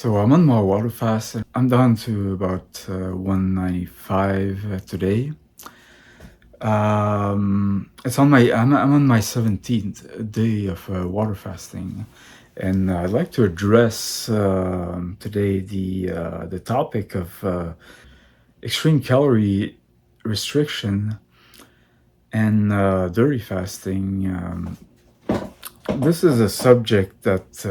So I'm on my water fast. And I'm down to about 195 today. It's on my I'm on my 17th day of water fasting, and I'd like to address today the topic of extreme calorie restriction and dirty fasting. This is a subject that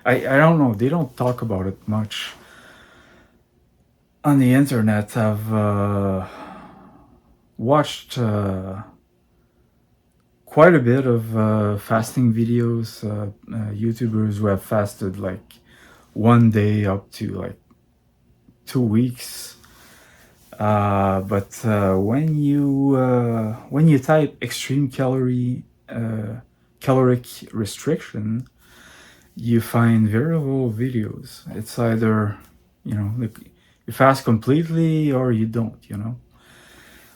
I don't know. They don't talk about it much on the internet. I've watched quite a bit of fasting videos, YouTubers who have fasted like one day up to like 2 weeks. But when you type extreme caloric restriction, you find very little videos. It's either like you fast completely or you don't.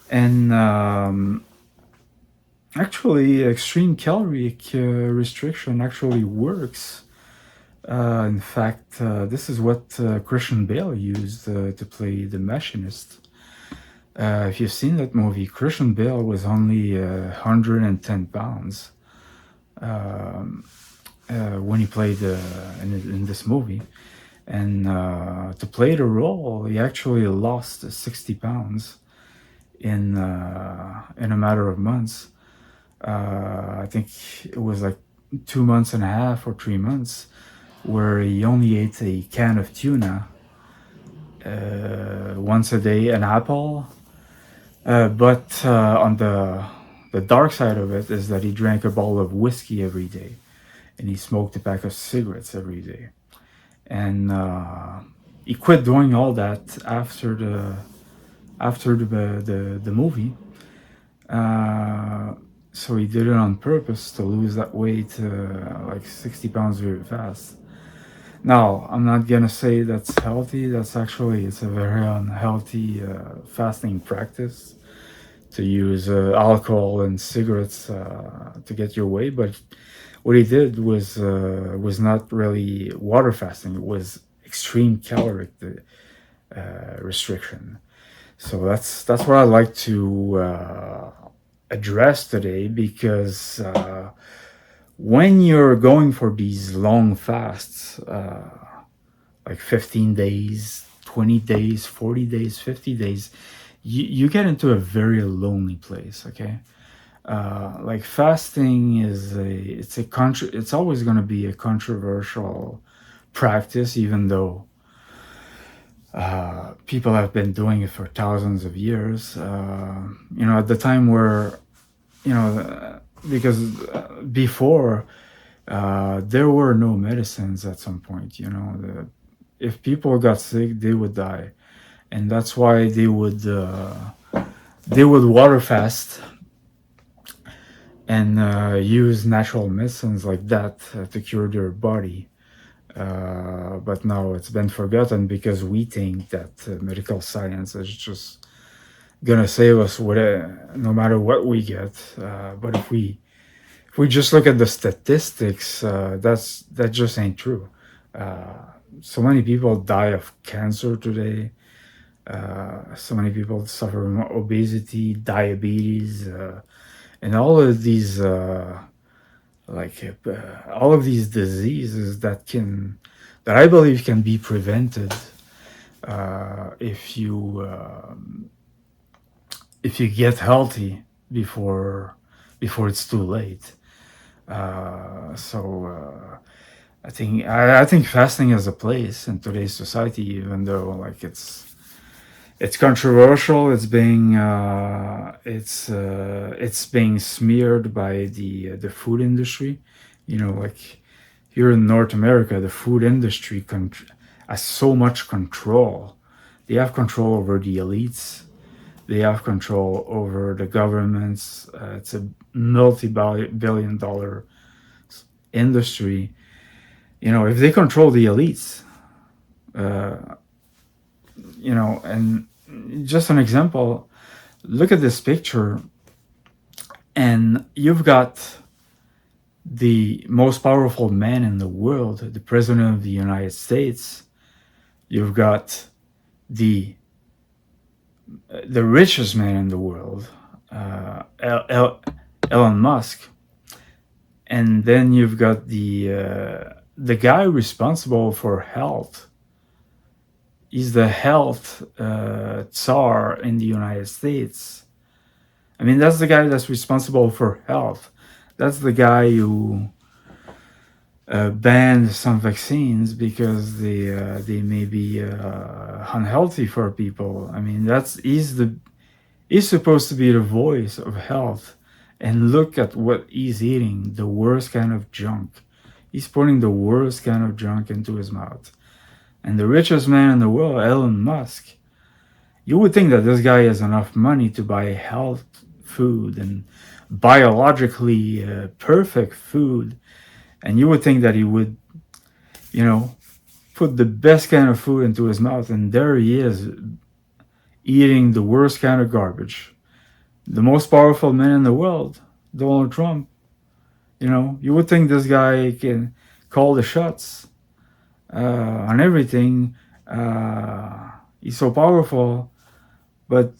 And actually, extreme caloric restriction actually works. In fact, this is what Christian Bale used to play the Machinist. If you've seen that movie, Christian Bale was only 110 pounds when he played in this movie. And to play the role, he actually lost 60 pounds in a matter of months. I think it was like 2 months and a half or 3 months, where he only ate a can of tuna once a day, an apple. But on the dark side of it is that he drank a bottle of whiskey every day, and he smoked a pack of cigarettes every day. And he quit doing all that after the movie. So he did it on purpose to lose that weight, like 60 pounds very fast. Now, I'm not gonna say that's healthy. It's a very unhealthy fasting practice to use alcohol and cigarettes to get your weight. But what he did was not really water fasting. It was extreme caloric restriction. So that's what I'd like to address today, because when you're going for these long fasts, like 15 days, 20 days, 40 days, 50 days, you get into a very lonely place. Okay. Like fasting it's always going to be a controversial practice, even though people have been doing it for thousands of years. At the time where, because before, there were no medicines at some point. If people got sick, they would die, and that's why they would water fast and use natural medicines like that to cure their body. But now it's been forgotten, because we think that medical science is just gonna save us no matter what we get. But if we just look at the statistics, that just ain't true. So many people die of cancer today. So many people suffer from obesity, diabetes, and all of these diseases that I believe can be prevented if you get healthy before it's too late. So I think fasting has a place in today's society, even though like it's controversial. It's being smeared by the food industry. Like here in North America, the food industry has so much control. They have control over the elites. They have control over the governments. It's a multi-billion dollar industry. If they control the elites, and just an example, look at this picture, and you've got the most powerful man in the world, the president of the United States. You've got the richest man in the world, Elon Musk, and then you've got the guy responsible for health. He's the health czar in the United States. I mean, that's the guy that's responsible for health. That's the guy who banned some vaccines because they may be unhealthy for people. I mean, he's supposed to be the voice of health, and look at what he's eating, the worst kind of junk. He's putting the worst kind of junk into his mouth. And the richest man in the world, Elon Musk, you would think that this guy has enough money to buy health food and biologically perfect food, and you would think that he would, you know, put the best kind of food into his mouth, and there he is eating the worst kind of garbage. The most powerful man in the world, Donald Trump, you would think this guy can call the shots on everything. He's so powerful, but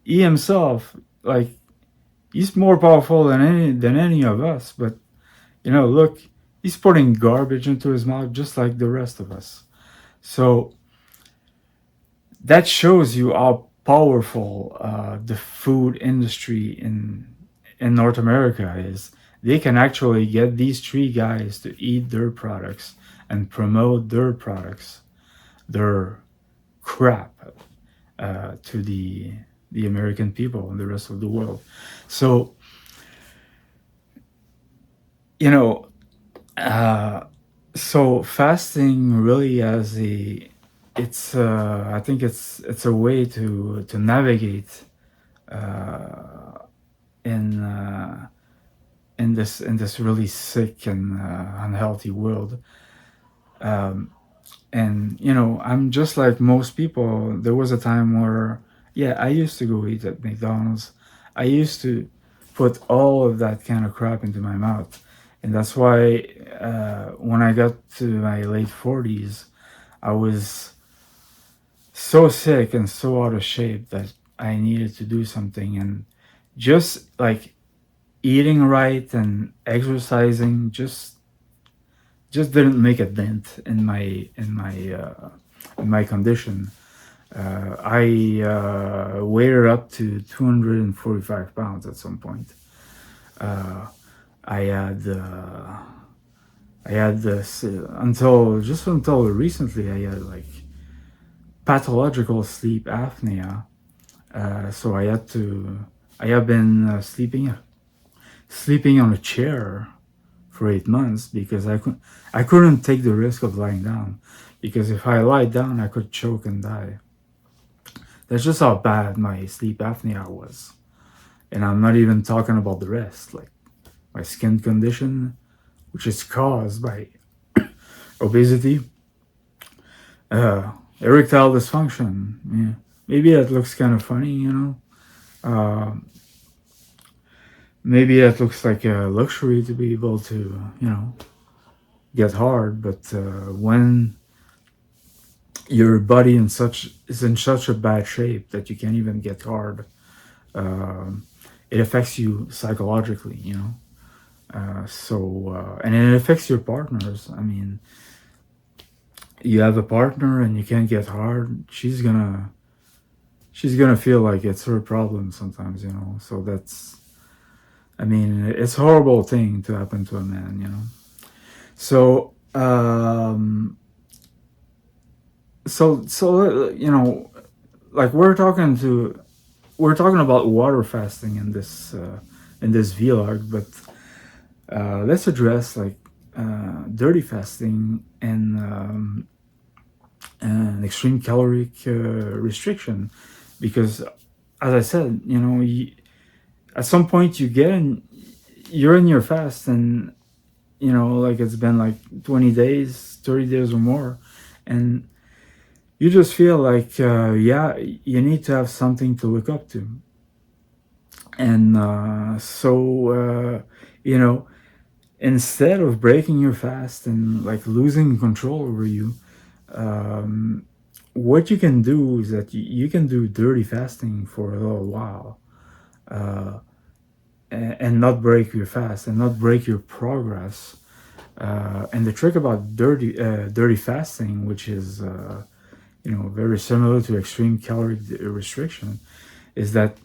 he himself, like, he's more powerful than any of us. But look, he's putting garbage into his mouth just like the rest of us. So that shows you how powerful the food industry in North America is. They can actually get these three guys to eat their products and promote their products, their crap, to the American people and the rest of the world. So, so fasting really has I think it's a way to navigate in this really sick and unhealthy world. And I'm just like most people. There was a time where, yeah, I used to go eat at McDonald's. I used to put all of that kind of crap into my mouth, and that's why when I got to my late 40s, I was so sick and so out of shape that I needed to do something. And just like eating right and exercising just didn't make a dent in my condition. I weighed up to 245 pounds at some point. I had this until recently. I had like pathological sleep apnea. So I have been sleeping on a chair for 8 months because I couldn't take the risk of lying down, because if I lie down I could choke and die. That's just how bad my sleep apnea was. And I'm not even talking about the rest, like my skin condition, which is caused by obesity, erectile dysfunction. Yeah. Maybe that looks kind of funny, maybe that looks like a luxury to be able to, get hard. But when your body is in such a bad shape that you can't even get hard, it affects you psychologically, and it affects your partners. I mean, you have a partner and you can't get hard, she's gonna feel like it's her problem sometimes, so it's a horrible thing to happen to a man, so like we're talking about water fasting in this vlog, but let's address like dirty fasting and extreme caloric restriction, because as I said, at some point you're in your fast, and like it's been like 20 days, 30 days or more, and you just feel like you need to have something to look up to. And instead of breaking your fast and like losing control over you, um, what you can do is that you can do dirty fasting for a little while, uh, and not break your fast and not break your progress. And the trick about dirty fasting, which is very similar to extreme calorie restriction, is that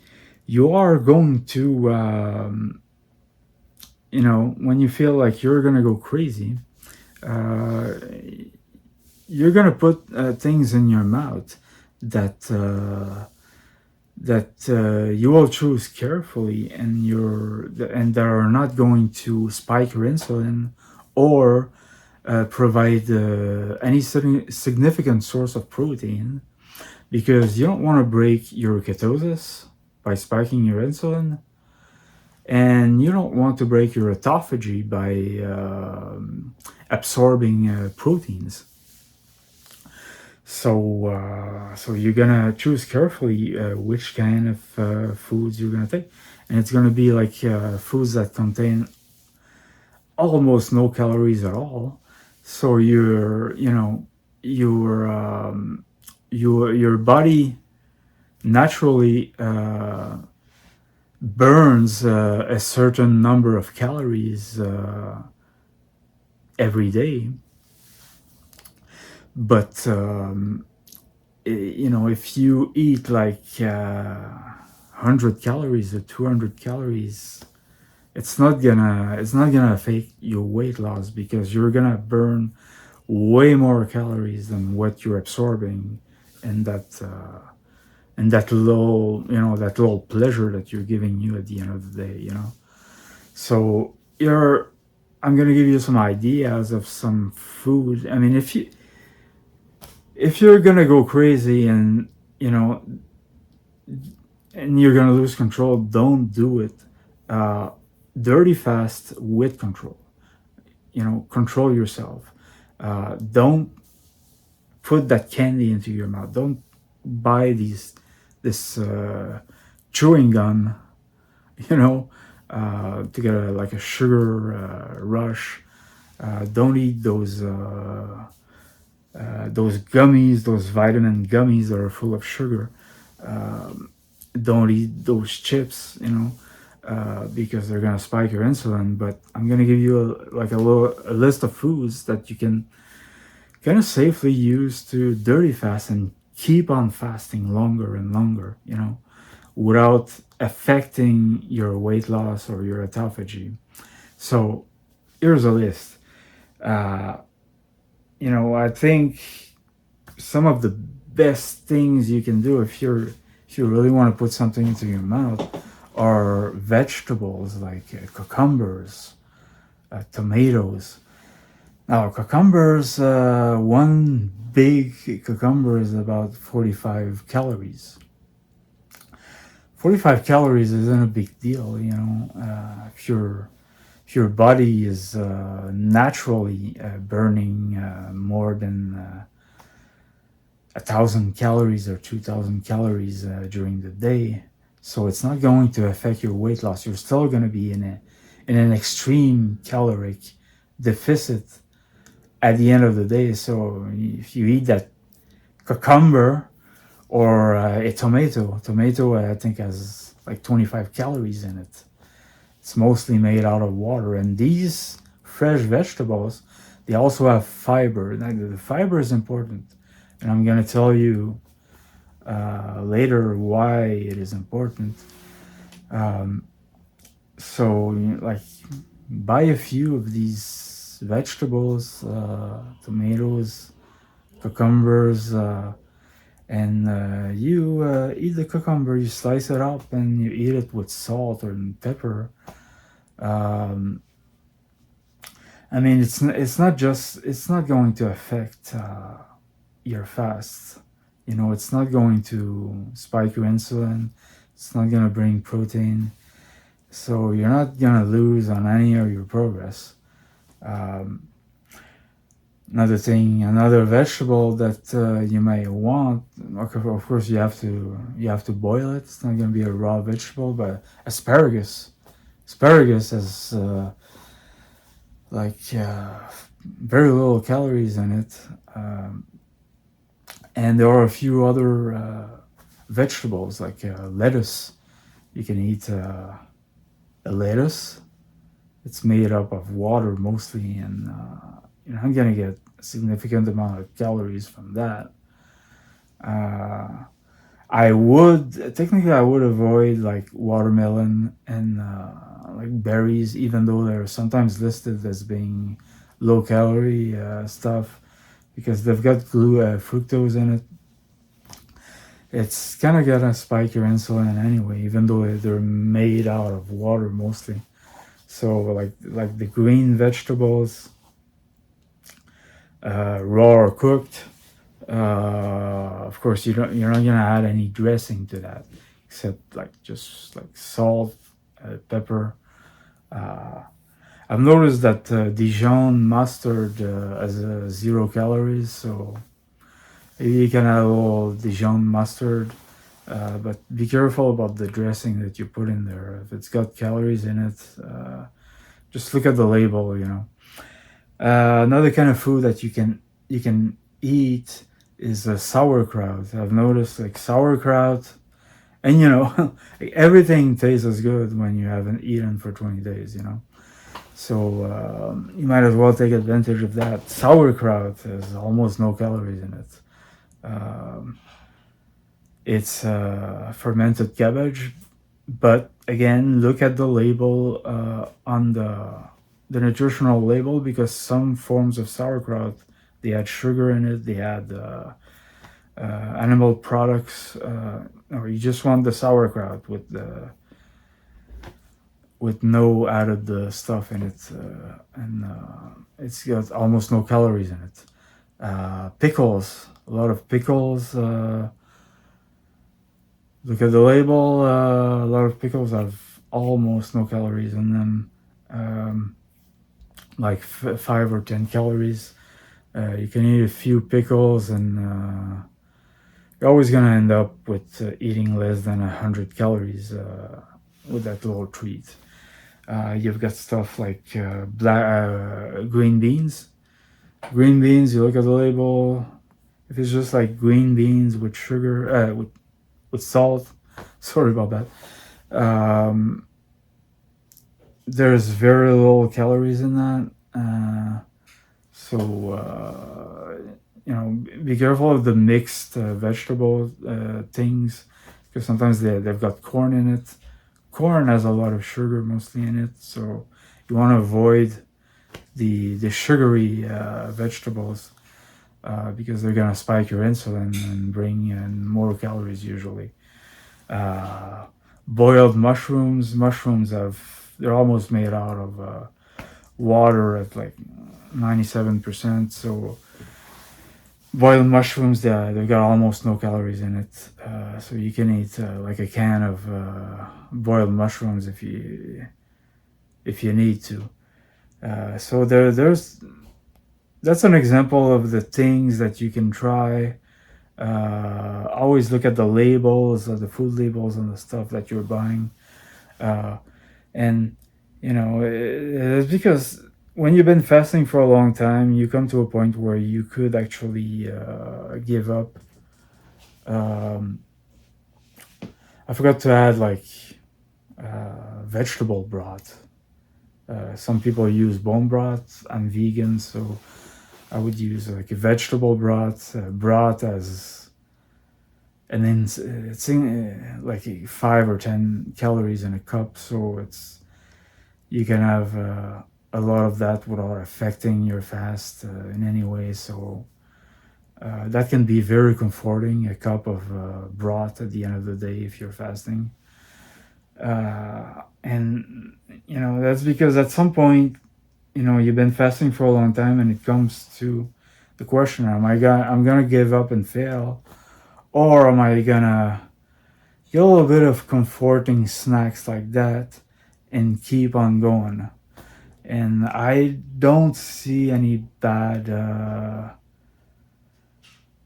you are going to when you feel like you're gonna go crazy, uh, you're gonna put things in your mouth that you will choose carefully, and that are not going to spike your insulin or provide any significant source of protein, because you don't want to break your ketosis by spiking your insulin, and you don't want to break your autophagy by absorbing proteins. So you're gonna choose carefully which kind of foods you're gonna take, and it's gonna be like foods that contain almost no calories at all. So your body naturally burns a certain number of calories every day, but if you eat like 100 calories or 200 calories, it's not gonna affect your weight loss, because you're gonna burn way more calories than what you're absorbing, and that little pleasure that you're giving you at the end of the day. So I'm gonna give you some ideas of some food. I mean, if you're gonna go crazy and you're gonna lose control, don't do it. Uh, Dirty fast with control. Control yourself. Don't put that candy into your mouth. Don't buy this chewing gum, to get like a sugar rush. Don't eat those gummies, those vitamin gummies that are full of sugar. Don't eat those chips, because they're gonna spike your insulin. But I'm gonna give you a list of foods that you can kind of safely use to dirty fast and keep on fasting longer and longer, without affecting your weight loss or your autophagy. So here's a list. Uh, I think some of the best things you can do if you really want to put something into your mouth are vegetables like cucumbers, tomatoes. Now, cucumbers, one big cucumber is about 45 calories. 45 calories isn't a big deal, if your body is naturally burning more than 1,000 calories or 2,000 calories during the day, so it's not going to affect your weight loss. You're still going to be in an extreme caloric deficit at the end of the day. So if you eat that cucumber or a tomato I think has like 25 calories in it. It's mostly made out of water, and these fresh vegetables, they also have fiber. Now, the fiber is important, and I'm gonna tell you later why it is important. Um, so, like, buy a few of these vegetables, tomatoes, cucumbers, and you eat the cucumber. You slice it up and you eat it with salt or pepper. Um, I mean, it's not going to affect your fast. It's not going to spike your insulin. It's not going to bring protein. So you're not going to lose on any of your progress. Um, another vegetable that you may want. Of course, you have to boil it. It's not going to be a raw vegetable, but asparagus. Asparagus is like very little calories in it. And there are a few other vegetables like lettuce. You can eat a lettuce. It's made up of water mostly, and you're not gonna get a significant amount of calories from that. Uh, I would avoid like watermelon and like berries, even though they're sometimes listed as being low calorie stuff because they've got fructose in it. It's kind of gonna spike your insulin anyway, even though they're made out of water mostly. So like the green vegetables, raw or cooked. Of course, you're not gonna add any dressing to that, except like just like salt, pepper. Uh, I've noticed that Dijon mustard has 0 calories, so you can add a little Dijon mustard. But be careful about the dressing that you put in there. If it's got calories in it, just look at the label. Another kind of food that you can eat is a sauerkraut. I've noticed like sauerkraut, and like, everything tastes as good when you haven't eaten for 20 days. So you might as well take advantage of that. Sauerkraut has almost no calories in it. Um, it's fermented cabbage, but again, look at the label on the nutritional label, because some forms of sauerkraut, they add sugar in it, they add animal products, or you just want the sauerkraut with no added stuff in it, and it's got almost no calories in it. Pickles, a lot of pickles. Look at the label. A lot of pickles have almost no calories in them, like 5 or 10 calories. You can eat a few pickles, and you're always gonna end up with eating less than 100 calories with that little treat. You've got stuff like green beans. Green beans, you look at the label. If it's just like green beans with sugar, with salt, sorry about that. There's very little calories in that. So be careful of the mixed vegetable things, because sometimes they've got corn in it. Corn has a lot of sugar mostly in it, so you want to avoid the sugary vegetables, because they're gonna spike your insulin and bring in more calories usually. Boiled mushrooms they're almost made out of water at like 97%. So boiled mushrooms, they've got almost no calories in it. So you can eat like a can of boiled mushrooms if you need to. So that's an example of the things that you can try. Always look at the labels, the food labels on the stuff that you're buying. And it's because when you've been fasting for a long time, you come to a point where you could actually give up. I forgot to add like vegetable broth. Some people use bone broth. I'm vegan, so I would use like a vegetable broth. Broth as and then it's in like 5 or 10 calories in a cup, so you can have a lot of that without affecting your fast in any way. So that can be very comforting, a cup of broth at the end of the day if you're fasting. And that's because at some point, you've been fasting for a long time, and it comes to the question: I'm gonna give up and fail, or am I gonna get a little bit of comforting snacks like that and keep on going? And I don't see any bad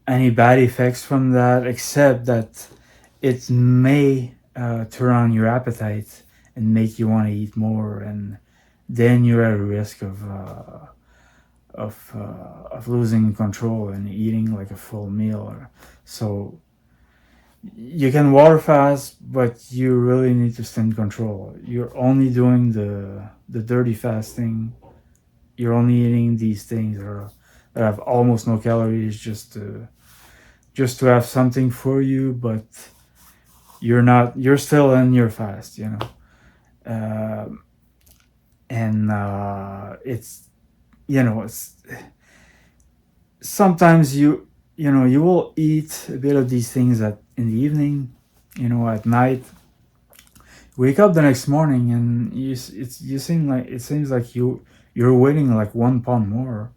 effects from that, except that it may turn on your appetite and make you want to eat more, and then you're at a risk of losing control and eating like a full meal. So you can water fast, but you really need to stay in control. You're only doing the dirty fasting. You're only eating these things that have almost no calories, just to have something for you, but you're still in your fast, you know. uh, and it's, you know, it's sometimes you know, you will eat a bit of these things at in the evening, you know, at night. Wake up the next morning and you seem like, it seems like you're weighing like 1 pound more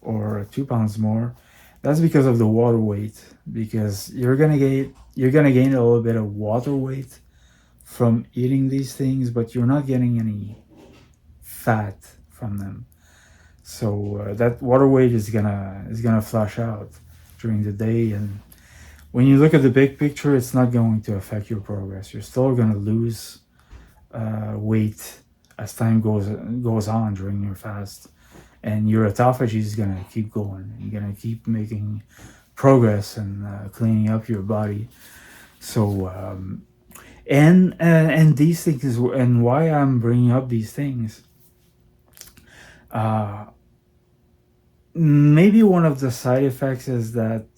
or 2 pounds more. That's because of the water weight, because you're gonna gain a little bit of water weight from eating these things, but you're not getting any fat from them. So that water weight is gonna flush out during the day, and when you look at the big picture, it's not going to affect your progress. You're still gonna lose weight as time goes on during your fast, and your autophagy is gonna keep going. You're gonna keep making progress and cleaning up your body. So and these things, and why I'm bringing up these things. Uh, Maybe one of the side effects is that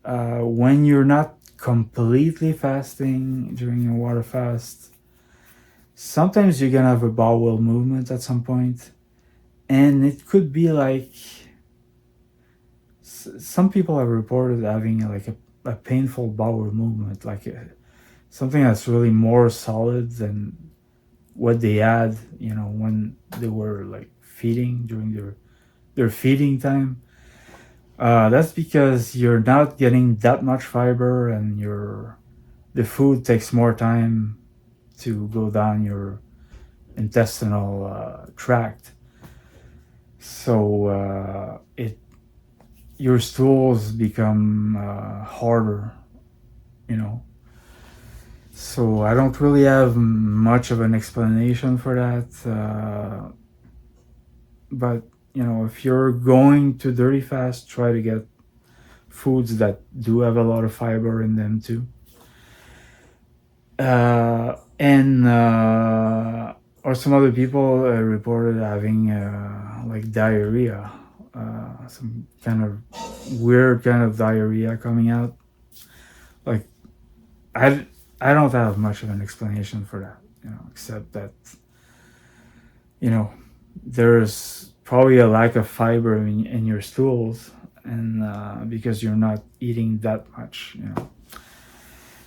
when you're not completely fasting during a water fast, sometimes you're gonna have a bowel movement at some point, and it could be like some people have reported having like a painful bowel movement, like something that's really more solid than what they had, you know, when they were like feeding during their feeding time. That's because you're not getting that much fiber, and the food takes more time to go down your intestinal tract. So it your stools become harder, you know. So I don't really have much of an explanation for that, but you know, if you're going to dirty fast, try to get foods that do have a lot of fiber in them too. And or some other people reported having like diarrhea, some kind of weird kind of diarrhea coming out. Like I I don't have much of an explanation for that, you know, except that, you know, there's probably a lack of fiber in your stools, and because you're not eating that much, you know.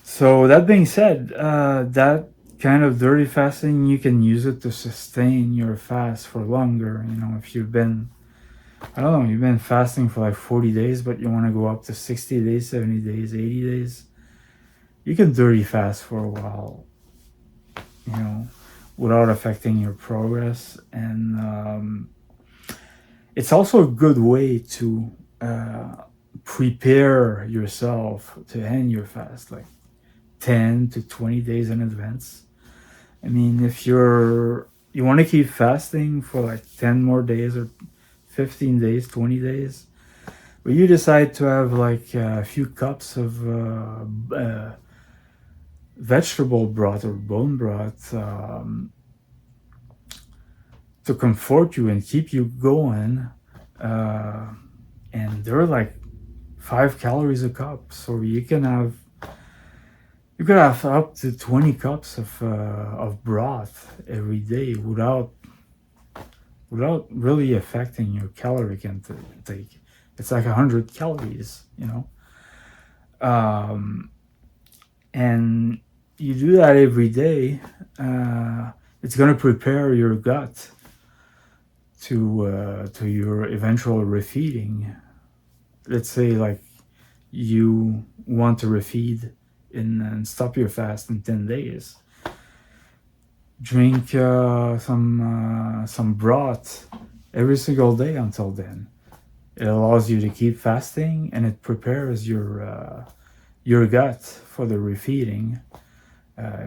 So that being said, that kind of dirty fasting, you can use it to sustain your fast for longer. You know, if you've been, I don't know, you've been fasting for like 40 days, but you want to go up to 60 days, 70 days, 80 days, you can dirty fast for a while, you know, without affecting your progress. And it's also a good way to prepare yourself to end your fast, like 10 to 20 days in advance. I mean, if you want to keep fasting for like 10 more days or 15 days, 20 days, but you decide to have like a few cups of vegetable broth or bone broth to comfort you and keep you going, uh, and they're like 5 calories a cup, so you could have up to 20 cups of broth every day without really affecting your caloric intake. It's like 100 calories, you know. Um, and you do that every day, it's going to prepare your gut to your eventual refeeding. Let's say like you want to refeed and stop your fast in 10 days. Drink some broth every single day until then. It allows you to keep fasting, and it prepares your gut for the refeeding.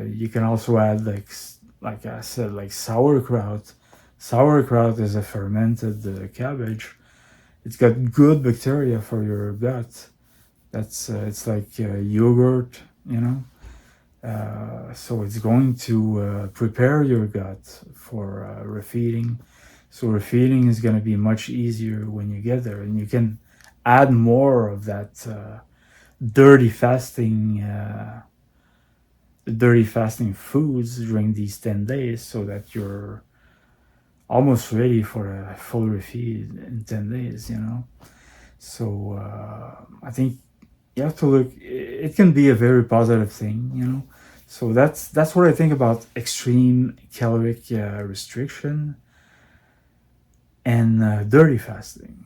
You can also add like I said, like sauerkraut Sauerkraut is a fermented cabbage. It's got good bacteria for your gut. That's it's like yogurt, you know. So it's going to prepare your gut for refeeding. So refeeding is going to be much easier when you get there, and you can add more of that dirty fasting, dirty fasting foods during these 10 days, so that you're almost ready for a full refeed in 10 days. You know, so I think you have to look. It can be a very positive thing. You know, so that's what I think about extreme caloric restriction and dirty fasting.